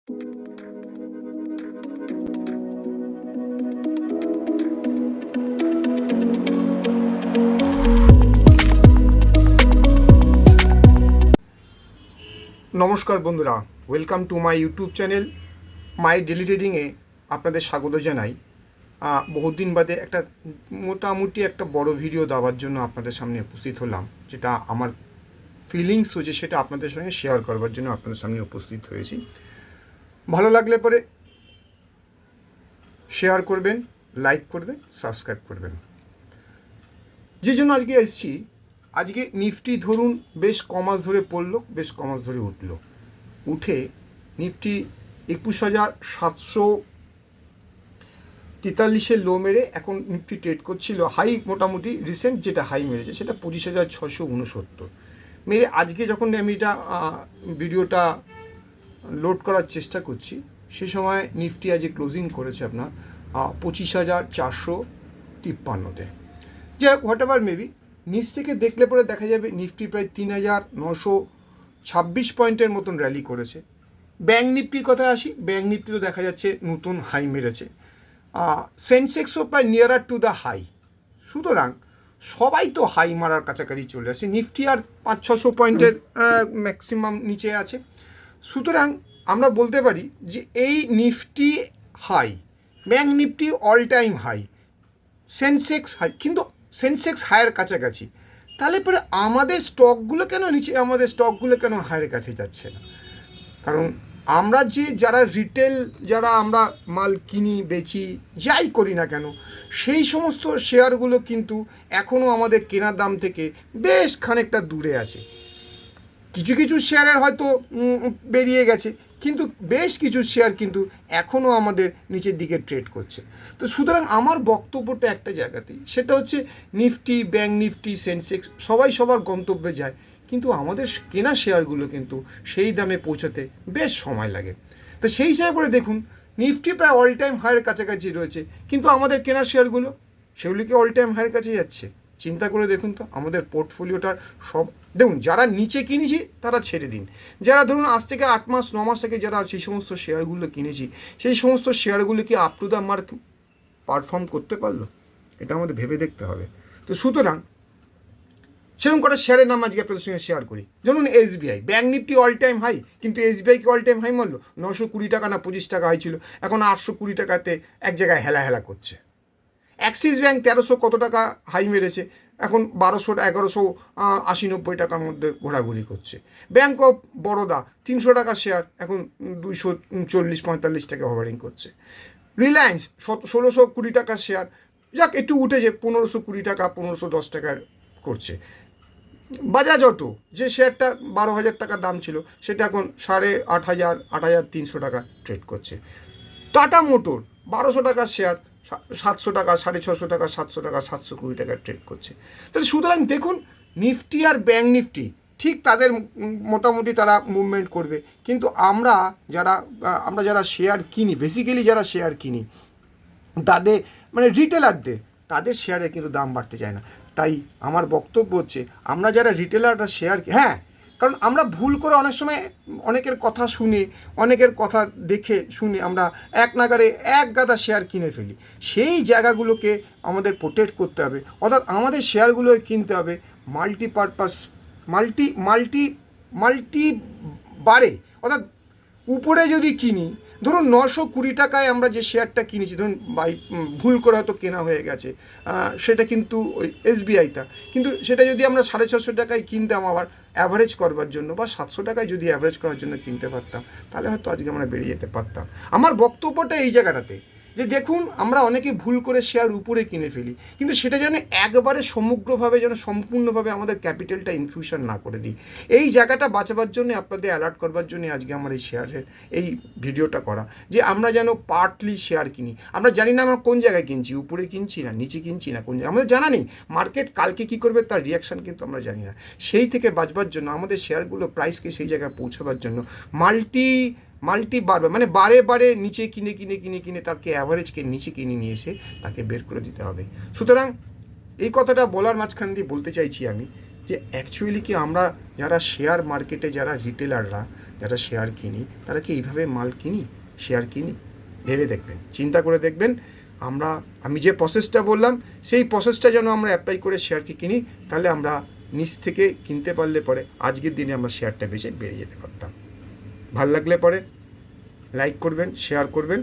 নমস্কার বন্ধুরা, welcome to my YouTube channel my daily ট্রেডিংয়ে আপনাদের স্বাগত জানাই। বহুদিন বাদে একটা মোটামুটি একটা বড় ভিডিও দেওয়ার জন্য আপনাদের সামনে উপস্থিত হলাম, যেটা আমার ফিলিংস হয়েছে সেটা আপনাদের সঙ্গে শেয়ার করবার জন্য আপনাদের সামনে উপস্থিত হয়েছি। ভালো লাগলে পরে শেয়ার করবেন, লাইক করবেন, সাবস্ক্রাইব করবেন। যে জন্য আজকে এসেছি, আজকে নিফটি ধরুন বেশ কমাস ধরে পড়লো, বেশ কমাস ধরে উঠে নিফটি 21,743 লো মেরে এখন নিফটি ট্রেড করছিল হাই, মোটামুটি রিসেন্ট যেটা হাই মেরেছে সেটা 25,669 মেরে আজকে যখন আমি এটা ভিডিওটা লোড করার চেষ্টা করছি সেই সময় নিফটি আজকে ক্লোজিং করেছে আপনার 25,453-তে। যাই হোক, হোয়াট এভার মেবি, নিচ থেকে দেখলে পরে দেখা যাবে নিফটি প্রায় 3,926 পয়েন্টের মতন র্যালি করেছে। ব্যাঙ্ক নিফটির কথায় আসি, ব্যাঙ্ক নিফটি তো দেখা যাচ্ছে নতুন হাই মেরেছে, সেন্সেক্সও প্রায় নিয়ারার টু দ্য হাই। সুতরাং সবাই তো হাই মারার কাছাকাছি চলে আসে, নিফটি আর 500-600 পয়েন্টের ম্যাক্সিমাম নিচে আছে। সুতরাং আমরা বলতে পারি যে এই Nifty high, bank Nifty all time high, Sensex high, কিন্তু সেন্সেক্স হায়ের কাছাকাছি। তাহলে পরে আমাদের স্টকগুলো কেন নিচে, আমাদের স্টকগুলো কেন হায়ের কাছে যাচ্ছে না? কারণ আমরা যারা রিটেল, যারা আমরা মাল কিনি বেচি যাই করি না কেন, সেই সমস্ত শেয়ারগুলো কিন্তু এখনও আমাদের কেনার দাম থেকে বেশ খানিকটা দূরে আছে। কিছু কিছু শেয়ারের হয়তো বেরিয়ে গেছে, কিন্তু বেশ কিছু শেয়ার কিন্তু এখনও আমাদের নিচের দিকে ট্রেড করছে। তো সুতরাং আমার বক্তব্যটা একটা জায়গাতেই, সেটা হচ্ছে নিফটি, ব্যাঙ্ক নিফটি, সেন্সেক্স সবাই সবার গন্তব্যে যায়, কিন্তু আমাদের কেনা শেয়ারগুলো কিন্তু সেই দামে পৌঁছাতে বেশ সময় লাগে। তো সেই হিসাবে করে দেখুন, নিফটি প্রায় অল টাইম হাইয়ের কাছাকাছি রয়েছে, কিন্তু আমাদের কেনা শেয়ারগুলো সেগুলি কি অল টাইম হাইয়ের কাছে যাচ্ছে? চিন্তা করে দেখুন তো, আমাদের পোর্টফোলিওটার সব দেখুন, যারা নিচে কিনেছি তারা ছেড়ে দিন, যারা ধরুন আজ থেকে 8 মাস 9 মাস থেকে যারা সেই সমস্ত শেয়ারগুলো কিনেছি, সেই সমস্ত শেয়ারগুলো কি up to the mark perform করতে পারলো? এটা আমাদের ভেবে দেখতে হবে। তো সুতরাং সেরকম কটা শেয়ারের নাম আজকে আপনাদের সঙ্গে শেয়ার করি। যেমন SBI, bank Nifty all time high, কিন্তু এসবিআই কি অল টাইম হাই মারলো? 920 টাকা না 25 টাকা হাই ছিল, এখন 820 টাকাতে এক জায়গায় হেলা করছে। অ্যাক্সিস ব্যাঙ্ক 1300 কত টাকা হাই মেরেছে, এখন 1180-90 টাকার মধ্যে ঘোরাঘুরি করছে। ব্যাঙ্ক অফ বরোদা 300 টাকা শেয়ার, এখন 240-45 টাকা হোভারিং করছে। রিলায়েন্স 1620 টাকার শেয়ার, যাক একটু উঠেছে, 1520 টাকা 1510 টাকার করছে। বাজাজ অটো, যে শেয়ারটা 12,000 টাকা দাম ছিল, সেটা এখন 8,500-8,300 টাকা ট্রেড করছে। টাটা মোটর 1200 টাকার শেয়ার, 700 টাকা, 650 টাকা, 700 টাকা, 720 টাকা ট্রেড করছে। তাহলে সুতরাং দেখুন, নিফটি আর ব্যাঙ্ক নিফটি ঠিক তাদের মোটামুটি তারা মুভমেন্ট করবে, কিন্তু আমরা যারা শেয়ার কিনি, বেসিক্যালি যারা শেয়ার কিনি তাদের মানে রিটেলারদের, তাদের শেয়ারে কিন্তু দাম বাড়তে চায় না। তাই আমার বক্তব্য হচ্ছে, আমরা যারা রিটেলাররা শেয়ার, হ্যাঁ, কারণ আমরা ভুল করে অনেক সময় অনেকের কথা শুনে, অনেকের কথা দেখে শুনে আমরা এক নাগারে এক গাদা শেয়ার কিনে ফেলি। সেই জায়গাগুলোকে আমাদের প্রোটেক্ট করতে হবে, অর্থাৎ আমাদের শেয়ারগুলো কিনতে হবে মাল্টিপারপাস, মাল্টি বারে। অর্থাৎ উপরে যদি কিনি, ধরুন 920 টাকায় আমরা যে শেয়ারটা কিনেছি, ধরুন ভুল করে হয়তো কেনা হয়ে গেছে, সেটা কিন্তু ওই এসবিআইটা, কিন্তু সেটা যদি আমরা 650 টাকায় কিনতাম আবার অ্যাভারেজ করবার জন্য, বা 700 টাকায় যদি অ্যাভারেজ করার জন্য কিনতে পারতাম, তাহলে হয়তো আজকে আমরা বেরিয়ে যেতে পারতাম। আমার বক্তব্যটা এই জায়গাটাতে, যে দেখুন, আমরা অনেকে ভুল করে শেয়ার উপরে কিনে ফেলি, কিন্তু সেটা যেন একবারে সমগ্রভাবে, যেন সম্পূর্ণভাবে আমাদের ক্যাপিটালটা ইনফিউশন না করে দিই। এই জায়গাটা বাঁচাবার জন্য, আপনাদের অ্যালার্ট করবার জন্য আজকে আমার এই শেয়ারের এই ভিডিওটা করা, যে আমরা যেন পার্টলি শেয়ার কিনি। আমরা জানি না আমরা কোন জায়গায় কিনছি, উপরে কিনছি না নিচে কিনছি না কোন জায়গায়, আমাদের জানা নেই। মার্কেট কালকে কী করবে তার রিয়াকশান কিন্তু আমরা জানি না। সেই থেকে বাঁচবার জন্য, আমাদের শেয়ারগুলো প্রাইসকে সেই জায়গায় পৌঁছাবার জন্য বারবার, মানে বারে নিচে কিনে তাকে অ্যাভারেজকে নিচে কিনে নিয়ে এসে তাকে বের করে দিতে হবে। সুতরাং এই কথাটা বলার মাঝখান দিয়ে বলতে চাইছি আমি, যে অ্যাকচুয়ালি কি আমরা যারা শেয়ার মার্কেটে যারা রিটেলাররা যারা শেয়ার কিনি তারা কি এইভাবে মাল কিনি, শেয়ার কিনি? ভেবে দেখবেন, চিন্তা করে দেখবেন। আমি যে প্রসেসটা বললাম সেই প্রসেসটা যেন আমরা অ্যাপ্লাই করে শেয়ারকে কিনি, তাহলে আমরা নিচ থেকে কিনতে পারলে পরে আজকের দিনে আমরা শেয়ারটা বেচে বেরিয়ে যেতে পারতাম। ভাল লাগলে পরে লাইক করবেন, শেয়ার করবেন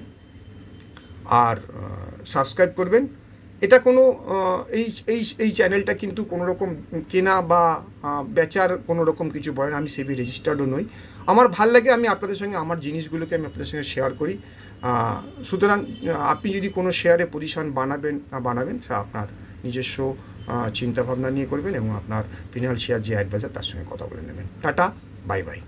আর সাবস্ক্রাইব করবেন। এটা কোনো এই এই এই চ্যানেলটা কিন্তু কোনো রকম কেনা বা বেচার কোনো রকম কিছু বলে না। আমি সেবি রেজিস্টার্ডও নই। আমার ভাল লাগে, আমি আপনাদের সঙ্গে আমার জিনিসগুলোকে আমি আপনাদের সঙ্গে শেয়ার করি। সুতরাং আপনি যদি কোনো শেয়ারে পজিশন বানাবেন সেটা আপনার নিজস্ব চিন্তাভাবনা নিয়ে করবেন এবং আপনার ফিনান্সিয়াল যে অ্যাডভাইজার তার সঙ্গে কথা বলে নেবেন। Tata, bye bye.